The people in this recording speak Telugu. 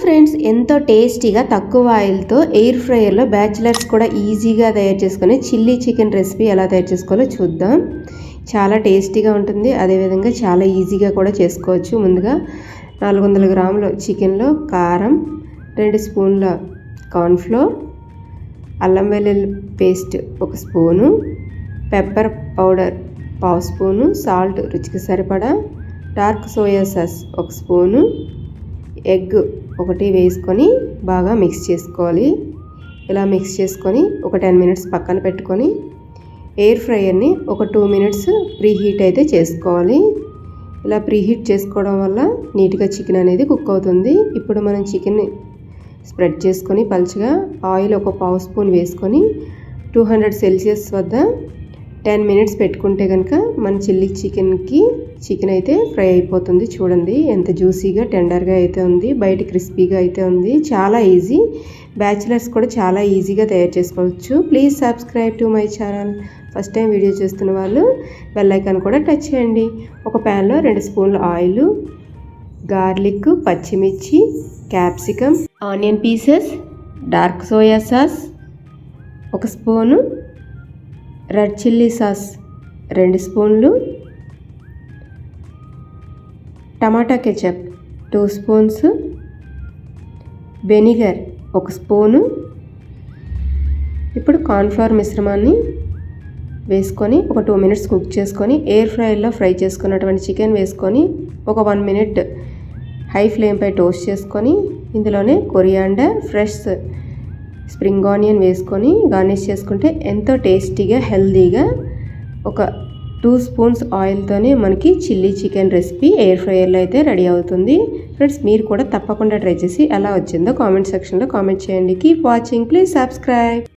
ఫ్రెండ్స్, ఎంతో టేస్టీగా తక్కువ ఆయిల్తో ఎయిర్ ఫ్రైయర్లో బ్యాచిలర్స్ కూడా ఈజీగా తయారు చేసుకునే చిల్లీ చికెన్ రెసిపీ ఎలా తయారు చేసుకోవాలో చూద్దాం. చాలా టేస్టీగా ఉంటుంది, అదేవిధంగా చాలా ఈజీగా కూడా చేసుకోవచ్చు. ముందుగా 400 గ్రాముల చికెన్లో కారం, 2 స్పూన్ల కార్న్ఫ్లోర్, అల్లం వెల్లుల్లి paste 1 spoon, pepper powder 1/2 spoon, salt రుచికి సరిపడా, dark soya sauce 1 spoon, egg 1 వేసుకొని బాగా మిక్స్ చేసుకోవాలి. ఇలా మిక్స్ చేసుకొని ఒక 10 మినిట్స్ పక్కన పెట్టుకొని ఎయిర్ ఫ్రైయర్ని ఒక 2 మినిట్స్ ప్రీహీట్ అయితే చేసుకోవాలి. ఇలా ప్రీహీట్ చేసుకోవడం వల్ల నీట్గా చికెన్ అనేది కుక్ అవుతుంది. ఇప్పుడు మనం చికెన్ని స్ప్రెడ్ చేసుకొని పలుచగా ఆయిల్ ఒక 1/2 స్పూన్ వేసుకొని 200 సెల్సియస్ వద్ద 10 మినిట్స్ పెట్టుకుంటే కనుక మన చిల్లీ చికెన్ అయితే ఫ్రై అయిపోతుంది. చూడండి ఎంత జ్యూసీగా టెండర్గా అయితే ఉంది, బయట క్రిస్పీగా అయితే ఉంది. చాలా ఈజీ, బ్యాచిలర్స్ కూడా చాలా ఈజీగా తయారు చేసుకోవచ్చు. Please subscribe to my channel. First time video చూస్తున్న వాళ్ళు బెల్ ఐకాన్ కూడా టచ్ చేయండి. ఒక ప్యాన్లో 2 స్పూన్ల ఆయిల్, గార్లిక్, పచ్చిమిర్చి, capsicum, onion pieces, dark soya sauce 1 spoon, red chilli sauce 2 స్పూన్లు, టమాటా కెచప్ 2 స్పూన్స్, వెనిగర్ 1 స్పూను. ఇప్పుడు కార్న్ఫ్లవర్ మిశ్రమాన్ని వేసుకొని ఒక 2 మినిట్స్ కుక్ చేసుకొని ఎయిర్ ఫ్రైయర్లో ఫ్రై చేసుకున్నటువంటి చికెన్ వేసుకొని ఒక 1 మినిట్ హై ఫ్లేమ్పై టోస్ట్ చేసుకొని ఇందులోనే కొరియాండర్, ఫ్రెష్ స్ప్రింగ్ ఆనియన్ వేసుకొని గార్నిష్ చేసుకుంటే ఎంతో టేస్టీగా హెల్తీగా ఒక 2 స్పూన్స్ ఆయిల్తోనే మనకి చిల్లీ చికెన్ రెసిపీ ఎయిర్ ఫ్రైయర్లో అయితే రెడీ అవుతుంది. ఫ్రెండ్స్, మీరు కూడా తప్పకుండా ట్రై చేసి ఎలా వచ్చిందో కామెంట్ సెక్షన్లో కామెంట్ చేయండి. Keep watching, please subscribe.